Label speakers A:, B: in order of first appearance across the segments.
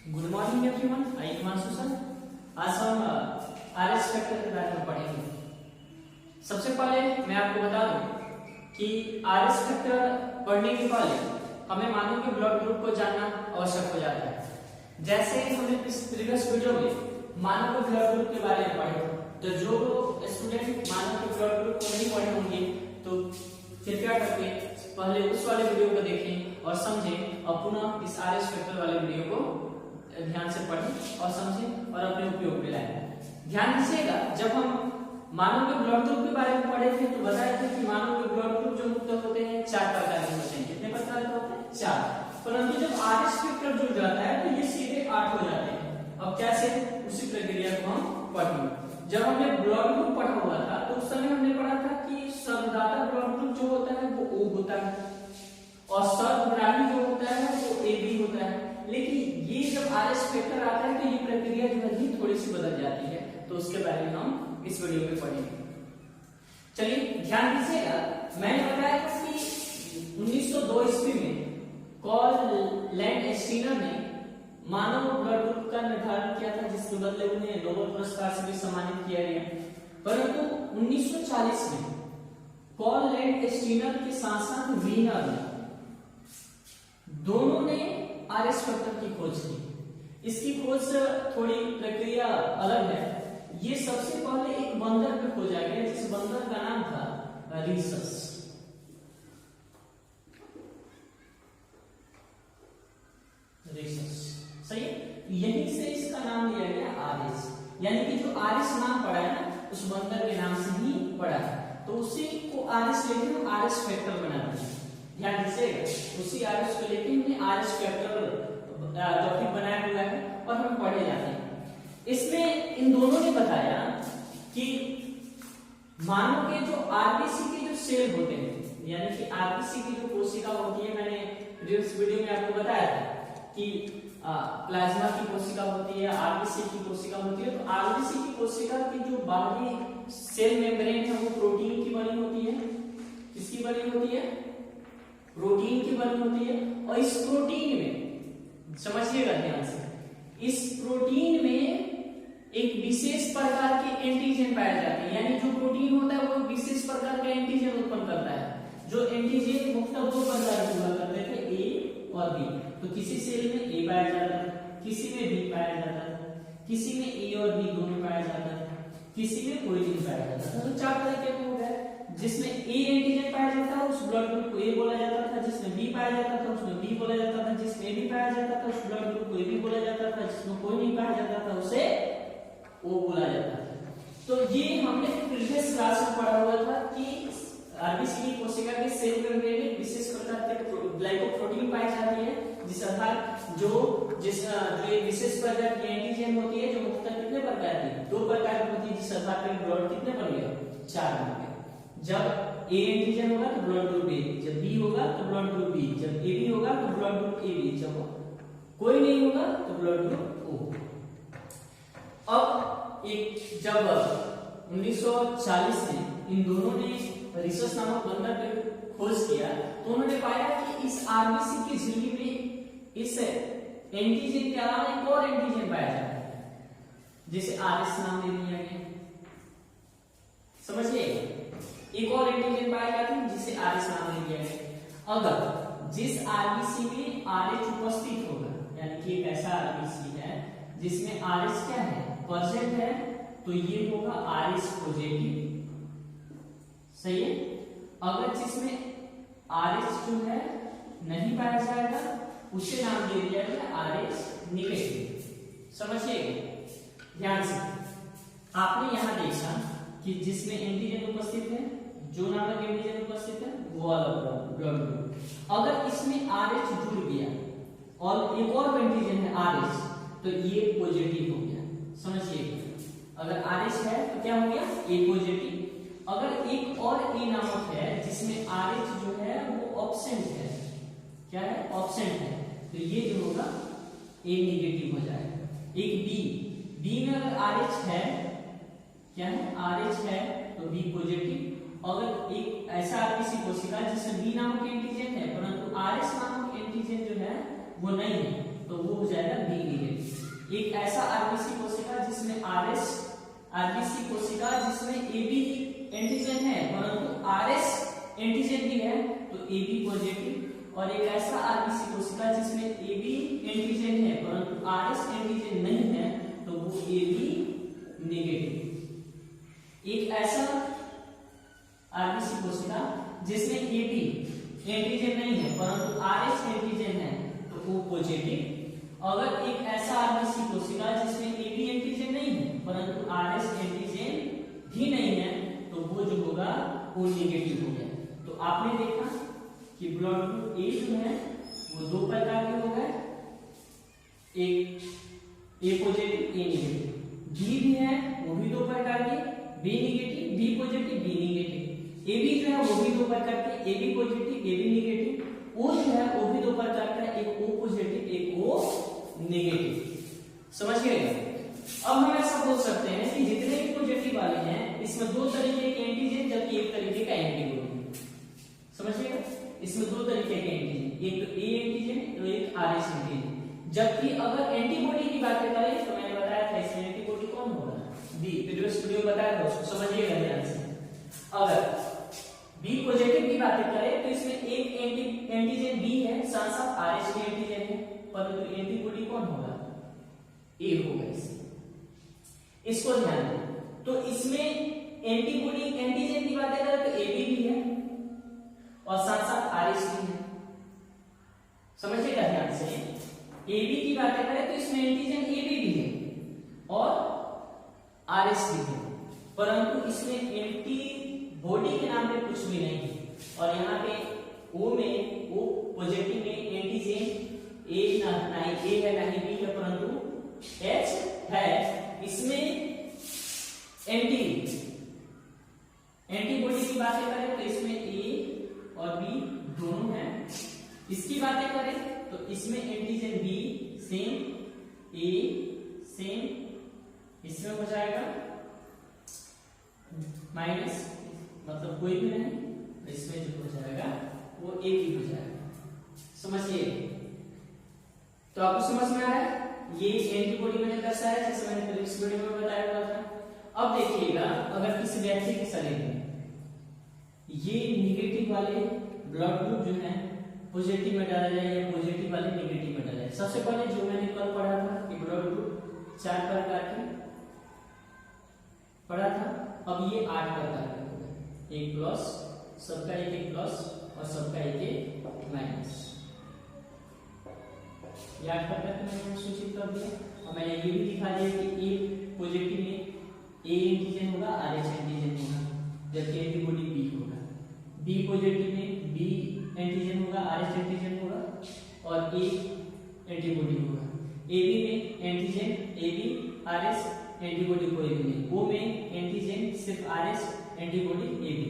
A: Good morning everyone, I am Himanshu sir. आज हम RS factor के बारे में पढ़ेंगे। सबसे पहले मैं आपको बता दूं कि आरएस फैक्टर पढ़ने के पहले हमें मानव के ब्लड ग्रुप को जानना आवश्यक हो जाता है। जैसे हमने इस प्रीवियस वीडियो में मानव के ब्लड ग्रुप के बारे में पढ़े, तो जो स्टूडेंट मानव के ब्लड ग्रुप को नहीं पढ़े होंगे तो कृपया करके पहले उस वाले वीडियो को देखें और समझें, और पुनः इस आरएस फैक्टर वाले वीडियो को ध्यान से पढ़ें और समझें और अपने उपयोग में लाएं। ध्यान दीजिएगा, जब हम मानव के ब्लड ग्रुप के बारे में पढ़े थे तो बताया था कि मानव के ब्लड ग्रुप जो मुक्त होते हैं 4 प्रकार के होते हैं। कितने प्रकार के होते हैं? 4। परंतु जब आरएस फैक्टर जुड़ जाता है तो ये सीधे 8 हो जाते हैं। अब कैसे, उसी प्रक्रिया को हम पढ़ेंगे। जब हमने ब्लड ग्रुप पढ़ा हुआ था तो उस समय हमने पढ़ा था कि सर्वदाता ब्लड ग्रुप जो होता है वो O होता है और सर्वग्राही जो होता है वो AB होता है। लेकिन ये जब आरएस फैक्टर आता है तो ये प्रक्रिया जो है थोड़ी सी बदल जाती है, तो उसके बारे में हम इस वीडियो में पढ़ेंगे। चलिए ध्यान दीजिएगा, मैंने बताया था कि 1902 ईस्वी में कार्ल लैंडस्टीनर ने मानव ब्लड ग्रुप का निर्धारण किया था, जिसके बदले उन्हें नोबेल पुरस्कार से भी सम्मानित किया गया। परंतु 1940 में कार्ल लैंडस्टीनर के साथ साथ वीनर ने दोनों ने आरएस फैक्टर की खोज की। इसकी खोज से थोड़ी प्रक्रिया अलग है। ये सबसे पहले एक बंदर पे खोजा गया, जिस बंदर का नाम था रीसस। सही है? यहीं से इसका नाम लिया गया आरएस, यानी कि जो आरएस नाम पड़ा है ना उस बंदर के नाम से ही पड़ा है, तो उसी को आरएस लेके हम आरएस फैक्टर बनाते हैं। ध्यान दीजिएगा, उसी आरएस को लेके हमने आरएस फैक्टर टॉपिक बनाया हुआ है और हम पढ़े जाते हैं। इसमें इन दोनों ने बताया कि मानव के जो आरबीसी के जो सेल होते हैं, यानी कि आरबीसी की जो कोशिका होती है, मैंने प्रीवियस वीडियो में आपको बताया था कि प्लाज्मा की कोशिका होती है, आरबीसी की कोशिका होती है। तो आरबीसी की कोशिका की जो बाहरी सेल मेम्ब्रेन है वो प्रोटीन की बनी होती है। किसकी बनी होती है? प्रोटीन की बनी होती है। और इस प्रोटीन में समझिएगा ध्यान से, इस प्रोटीन में एक विशेष प्रकार के एंटीजन पाए जाते हैं, यानी जो प्रोटीन होता है वो विशेष प्रकार का एंटीजन उत्पन्न करता है। जो एंटीजन मुख्यतः 2 प्रकार के हुआ करते थे, ए और बी। तो किसी सेल में ए पाया जाता है, किसी में बी पाया जाता है, किसी में ए और बी दोनों पाया जाता है, किसी में कोई नहीं पाया जाता था। तो 4 तरीके के हो गए। जिसमें ए एंटीजन पाया जाता है उस ब्लड ग्रुप को ए बोला जाता था, जिसमें बी पाया जाता था उसमें बी बोला जाता था, जिसमें बी पाया जाता था उस ब्लड ग्रुप को ए बी बोला जाता था, जिसमें कोई नहीं पाया जाता था उसे ओ बोला जाता था। तो ये हमने प्रीवियस क्लास में पढ़ा हुआ था कि आरबीसी की कोशिका के सेल मेम्ब्रेन में विशेष प्रकार के ग्लाइकोप्रोटीन पाई जाती है, जिस आधार जो एक विशेष प्रकार की एंटीजन होती है, जो मुख्यतः कितने प्रकार की? 2 प्रकार की होती है, जिस आधार पर ब्लड कितने बन गए? 4 बन गए। जब ए एंटीजन होगा तो ब्लड ग्रुप ए, जब बी होगा तो ब्लड ग्रुप बी, जब ए बी होगा तो ब्लड ग्रुप ए बी, जब कोई नहीं होगा तो ब्लड ग्रुप ओ। अब एक जब 1940 में इन दोनों ने रीसस नामक बंदर पे खोज किया तो उन्होंने पाया कि इस आरबीसी की झिल्ली में इस एंटीजन के अलावा एक और एंटीजन पाया जाता है, जिसे आरएस नाम दे दिया गया। समझिए, एक और एंटीजन पाया जाता है जिसे आरएस नाम दे दिया गया। अगर जिस आरबीसी में आरएच उपस्थित होगा, यानी कि एक ऐसा आरबीसी है जिसमें आरएच क्या है? प्रेजेंट है, तो ये होगा आरएच पॉजिटिव। सही है? अगर जिसमें आरएच जो है नहीं पाया जाएगा उसे नाम दे दिया गया आरएच नेगेटिव। समझिएगा ध्यान से, आपने यहां देखा कि जिसमें एंटीजन उपस्थित है, जो नामक एंटीजन उपस्थित है वो वाला ब्लड ग्रुप। अगर इसमें आरएच जुड़ गया और एक और एंटीजन है आरएच, तो ये पॉजिटिव हो गया। समझिएगा, अगर आरएच है तो क्या हो गया? ए पॉजिटिव। अगर एक और ए नामक है जिसमें आरएच जो है वो ऑब्सेंट है, क्या है? ऑब्सेंट है, तो ये जो होगा ए नेगेटिव हो जाएगा। एक बी में अगर आरएच है, क्या है? आरएच है तो बी पॉजिटिव। अगर एक ऐसा आरबीसी कोशिका जिसमें बी नामक एंटीजन है परंतु आरएस नामक एंटीजन जो है वो नहीं है, तो वो हो जाएगा बी नेगेटिव। एक ऐसा आरबीसी कोशिका जिसमें आरबीसी कोशिका जिसमें एबी एंटीजन है परंतु आरएस एंटीजन भी है तो एबी पॉजिटिव। और एक ऐसा आरबीसी कोशिका जिसमें एबी एंटीजन है परंतु आरएस एंटीजन नहीं है तो वो एबी नेगेटिव। एक ऐसा आरबीसी कोशिका जिसमें एबी एंटीजन नहीं है परंतु आरएस एंटीजन है तो वो पॉजिटिव। अगर एक ऐसा आरबीसी कोशिका जिसमें एबी एंटीजन नहीं है परंतु आरएस एंटीजन भी नहीं है तो वो जो होगा वो नेगेटिव हो गया। तो आपने देखा कि ब्लड ग्रुप ए जो है वो दो प्रकार के हो गए, एक A positive A negative. B भी है वो भी दो प्रकार के, B negative B positive B negative. A B जो है वो भी दो प्रकार के, A B positive A B negative. O जो है वो भी दो प्रकार का, एक ओ पॉजिटिव एक ओ नेगेटिव। समझ गए? अब हम ऐसा बोल सकते हैं कि जितने भी पॉजिटिव वाले हैं इसमें दो तरीके के एंटीजन जबकि एक तरीके का एंटीबॉडी। समझिएगा, इसमें दो तरीके के एंटीजन, एक तो ए एंटीजन और एक आरएस एंटीजन। जबकि अगर एंटीबॉडी की बात करें तो मैंने बताया था इसमें एंटीबॉडी कौन होगा, बी। प्रीवियस वीडियो बताया था, उसको समझिएगा ध्यान से। अगर बी पॉजिटिव की बात करें तो इसमें एक एंटीजन बी है, साथ साथ आरएस भी एंटीजन है, परंतु एंटीबॉडी कौन होगा, ए होगा। इसको ध्यान दें। तो इसमें एंटीबॉडी एंटीजन की बात करें तो एबी भी है और साथ साथ आरएस भी है। समझिएगा ध्यान से। एबी की बात करें तो इसमें एंटीजन एबी भी है और आरएस भी है, परंतु इसमें एंटीबॉडी के नाम पे कुछ भी नहीं है। और यहाँ पे ओ में ओ पॉजिटिव में एंटीजन ए ना ही ए है ना ही बी है परंतु एच है। इसमें एंटीबॉडी की बातें करें तो इसमें ए और बी दोनों हैं। इसकी बातें करें तो इसमें एंटीजन बी सेम, ए सेम, इसमें हो जाएगा माइनस, मतलब कोई भी नहीं, इसमें जो हो जाएगा वो ए भी हो जाएगा। समझिए? तो आपको समझ में आया? ये एंटीबॉडी मैंने दर्शाया जैसे मैंने प्रीवियस वीडियो में बताया हुआ था। अब देखिएगा, अगर किसी व्यक्ति के शरीर में ये नेगेटिव वाले ब्लड ग्रुप जो है पॉजिटिव में डाला जाए या पॉजिटिव वाले नेगेटिव में डाला जाए। सबसे पहले जो मैंने कल पढ़ा था कि ब्लड ग्रुप 4 प्रकार के पढ़ा था, अब ये 8 प्रकार के हो गए। एक प्लस, सबका एक प्लस और सबका एक माइनस। ये 8 प्रकार के मैंने सूचित कर दिया। और मैंने ये भी दिखा दिया कि ए पॉजिटिव में ए एंटीजन होगा, आरएच एंटीजन होगा, जबकि एंटीबॉडी बी होगा। बी पॉजिटिव में बी एंटीजन होगा, आरएच एंटीजन होगा और ए एंटीबॉडी होगा। एबी में एंटीजन एबी, आरएस एंटीबॉडी कोई भी नहीं। ओ में एंटीजन सिर्फ आरएस, एंटीबॉडी एबी।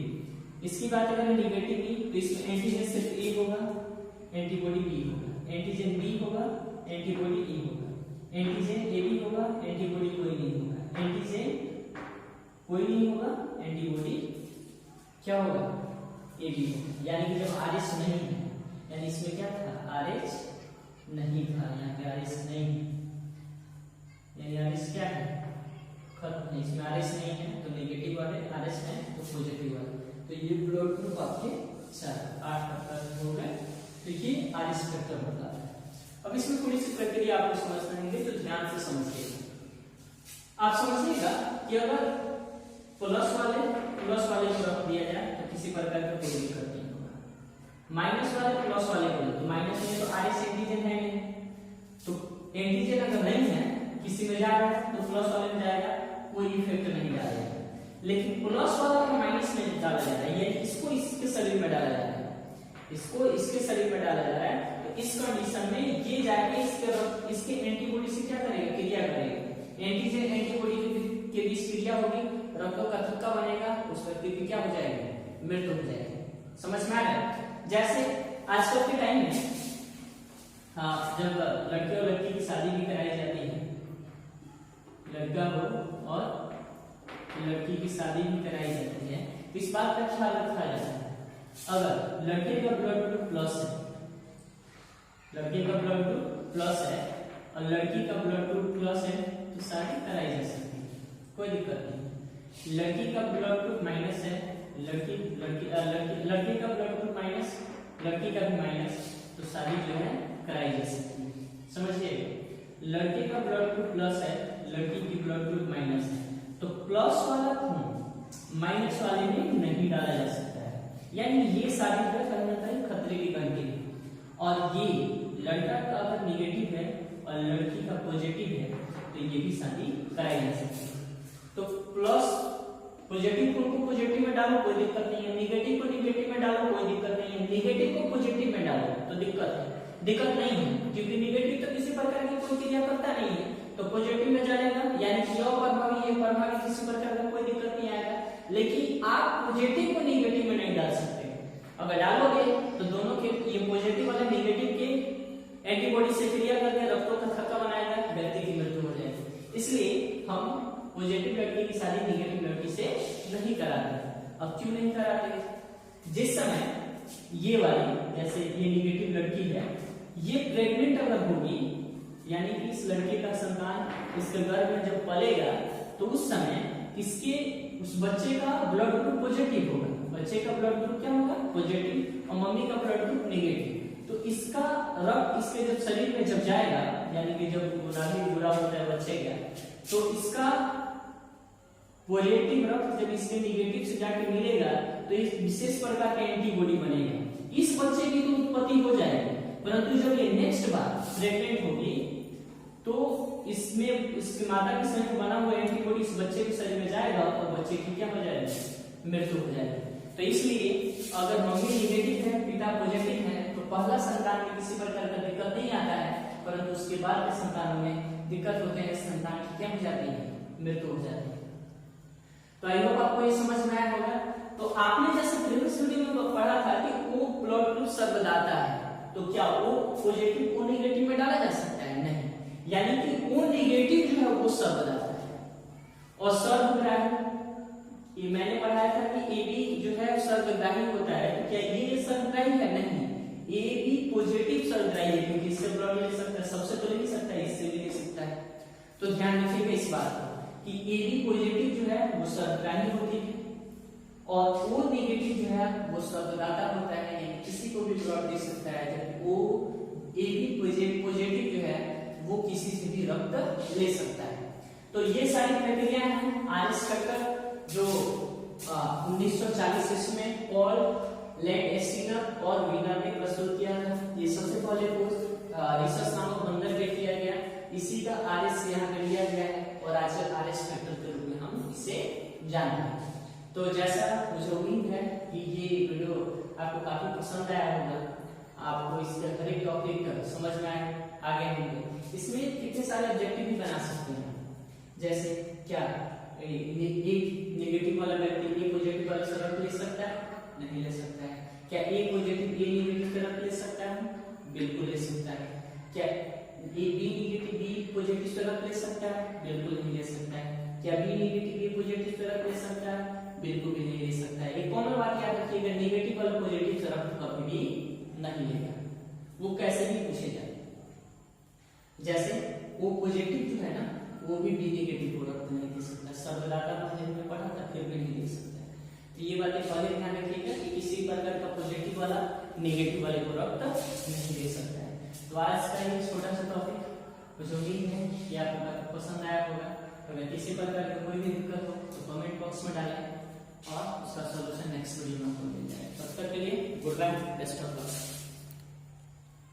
A: इसकी बात करें नेगेटिव की तो इसमें एंटीजन सिर्फ ए होगा, एंटीबॉडी बी होगा। एंटीजन बी होगा, एंटीबॉडी ए होगा। एंटीजन एबी होगा, एंटीबॉडी कोई नहीं होगा। एंटीजन कोई नहीं होगा, एंटीबॉडी क्या होगा, एबी होगा। यानी कि जब आरएच नहीं है, यानी इसमें क्या था, आरएच नहीं था, यहाँ पे आरएच नहीं है, यानी आरएच क्या है, खत्म है। इसमें आरएच नहीं है तो नेगेटिव वाले, आरएच है तो पॉजिटिव वाले। तो ये ब्लड ग्रुप आपके 8 प्रकार हो गए। तो ये आरएच स्पेक्ट्रम बताता है। अब इसमें थोड़ी सी प्रक्रिया आपको समझना है तो ध्यान से समझिएगा। आप समझिएगा कि अगर प्लस वाले को रख दिया जाए तो किसी प्रकार का कोई दिक्कत नहीं होगा। माइनस वाले प्लस वाले को, तो माइनस में तो आरएच एंटीजन है नहीं, तो एंटीजन अगर नहीं है किसी में जा रहा है तो प्लस वाले में जाएगा, कोई इफेक्ट नहीं डालेगा। लेकिन प्लस वाला को माइनस में डाला जा रहा है, यानी इसको इसके शरीर में डाला जा रहा है, इसको इसके शरीर में डाला जा रहा है। तो इस कंडीशन में ये जाके इसके एंटीबॉडी से क्या करेगा, क्रिया करेगा। एंटीजन एंटीबॉडी के बीच क्रिया होगी, रक्तों का थक्का बनेगा, उस व्यक्ति की क्या हो जाएगी, मृत्यु हो जाएगी। समझ में आ गया? जैसे आजकल के टाइम में जब लड़के और लड़की की शादी भी कराई जाती है, लड़का हो और लड़की की शादी भी कराई जाती है, तो इस बात का ख्याल रखा जाता है अगर लड़के का ब्लड ग्रुप प्लस है, लड़के का ब्लड ग्रुप प्लस है और लड़की का ब्लड ग्रुप प्लस है तो शादी कराई जा सकती है, कोई दिक्कत नहीं। लड़की का ब्लड ग्रुप माइनस है, लड़की का ब्लड ग्रुप माइनस, लड़की का भी माइनस, तो शादी जो है कराई जा सकती है। समझिए, लड़के का ब्लड ग्रुप प्लस है, लड़की की ब्लड ग्रुप माइनस है, तो प्लस वाला खून माइनस वाले में नहीं डाला जा सकता है, यानी ये शादी जो है कहीं ना कहीं खतरे की बनती है। और ये लड़का का अगर निगेटिव है और लड़की का पॉजिटिव है तो ये भी शादी कराई जा सकती है। तो प्लस पॉजिटिव को पॉजिटिव में डालो कोई दिक्कत नहीं है, निगेटिव को निगेटिव में डालो कोई दिक्कत नहीं है, निगेटिव को पॉजिटिव में डालो तो दिक्कत नहीं है, क्योंकि निगेटिव तो किसी प्रकार की कोई क्रिया करता नहीं है, तो पॉजिटिव में जाएगा, यानी कि अप्रभावी ये प्रभावी किसी प्रकार का कोई दिक्कत नहीं आएगा। लेकिन आप पॉजिटिव को निगेटिव में नहीं डाल सकते, अगर डालोगे तो दोनों के ये पॉजिटिव वाले निगेटिव के एंटीबॉडी से क्रिया करके रक्तों का थक्का बनाएगा, व्यक्ति की मृत्यु हो जाएगी। इसलिए हम पॉजिटिव लड़की की शादी निगेटिव लड़की से नहीं कराते। अब क्यों नहीं कराते? जिस समय ये वाली, जैसे ये निगेटिव लड़की है, ये प्रेग्नेंट अगर होगी, यानी कि इस लड़के का संतान इसके गर्भ में जब पलेगा तो उस समय इसके उस बच्चे का ब्लड ग्रुप पॉजिटिव होगा, बच्चे का ब्लड ग्रुप क्या होगा? पॉजिटिव, और मम्मी का ब्लड ग्रुप नेगेटिव। तो इसका रक्त इसके जब शरीर में जब जाएगा, यानी कि जब नाभि जुड़ा होता है बच्चे का, तो इसका पॉजिटिव रक्त जब इसके निगेटिव से जाके मिलेगा तो इस विशेष प्रकार का एंटीबॉडी बनेगा, इस बच्चे की तो उत्पत्ति हो जाएगी। परंतु जब ये नेक्स्ट बार प्रेग्नेंट होगी तो इसमें इसकी माता के शरीर में बना हुआ एंटीबॉडी इस बच्चे के शरीर में जाएगा और बच्चे की क्या हो जाएगी? मृत्यु हो जाएगी। तो इसलिए अगर मम्मी निगेटिव है, पिता पॉजिटिव है, तो पहला संतान में किसी प्रकार का दिक्कत नहीं आता है, परंतु उसके बाद के संतानों में दिक्कत होते हैं, संतान की क्या हो जाती है? मृत्यु हो जाती है। तो आई होप आपको ये समझ में आया होगा। तो आपने जैसे प्रीवियस वीडियो में पढ़ा था कि O ब्लड ग्रुप सर्वदाता है, तो क्या O पॉजिटिव O नेगेटिव में डाला जा सकता है? नहीं, यानी कि O नेगेटिव जो है वो सर्वदाता है। और सर्वग्राही, ये मैंने पढ़ाया था कि AB जो है सर्वग्राही होता है, तो क्या ये सर्वग्राही है? नहीं, AB पॉजिटिव सर्वग्राही है, क्योंकि इससे ब्लड ले सकता है, सबसे तो ले सकता है, इससे भी ले सकता है। तो ध्यान रखिएगा इस बात को कि AB पॉजिटिव जो है वो सर्वग्राही होती है और O नेगेटिव जो है वो सर्वदाता होता है, यानी किसी को भी ब्लड दे सकता है, जबकि AB पॉजिटिव जो है वो किसी से भी रक्त ले सकता है। तो ये सारी प्रक्रिया है आरएस फैक्टर जो 1940 ईस्वी में पॉल लैंडस्टीनर और वीनर ने प्रस्तुत किया था। ये सबसे पहले कोर्स रिसर्च नामक बंदर में किया गया, इसी का आरएस यहाँ पे लिया गया है और आजकल आरएस फैक्टर के रूप में हम इसे जानते हैं। तो जैसा मुझे उम्मीद है कि ये वीडियो आपको काफी पसंद आया होगा, आपको इसका हर एक टॉपिक समझ में आगे होंगे। इसमें कितने सारे ऑब्जेक्टिव भी बना सकते हैं, जैसे क्या एक नेगेटिव वाला व्यक्ति ए पॉजिटिव वाला से रक्त ले सकता है? नहीं ले सकता है। क्या ए पॉजिटिव ए नेगेटिव से रक्त ले सकता है? बिल्कुल ले सकता है। क्या A B negative B positive से रक्त ले सकता है? बिल्कुल नहीं ले सकता है। क्या बी नेगेटिव बी पॉजिटिव से रक्त ले सकता है? बिल्कुल भी नहीं ले सकता है। एक कॉमन बात याद रखिएगा, नेगेटिव वाला पॉजिटिव से रक्त कभी भी नहीं लेगा, वो कैसे भी पूछे जाए। जैसे वो पॉजिटिव जो है ना, वो भी बी नेगेटिव को रक्त नहीं दे सकता, सर्वदाता में पढ़ा था, फिर भी नहीं दे सकता। तो ये बातें पहले ध्यान रखिएगा कि किसी प्रकार का पॉजिटिव वाला नेगेटिव वाले को रक्त नहीं दे सकता है। तो आज का ये छोटा सा टॉपिक मुझे उम्मीद है कि आपको पसंद आया होगा। अगर किसी प्रकार का कोई भी दिक्कत हो तो कमेंट बॉक्स में डालें और उसका सॉल्यूशन नेक्स्ट वीडियो में आपको मिल जाएगा। तब तक के लिए good bye, best of luck.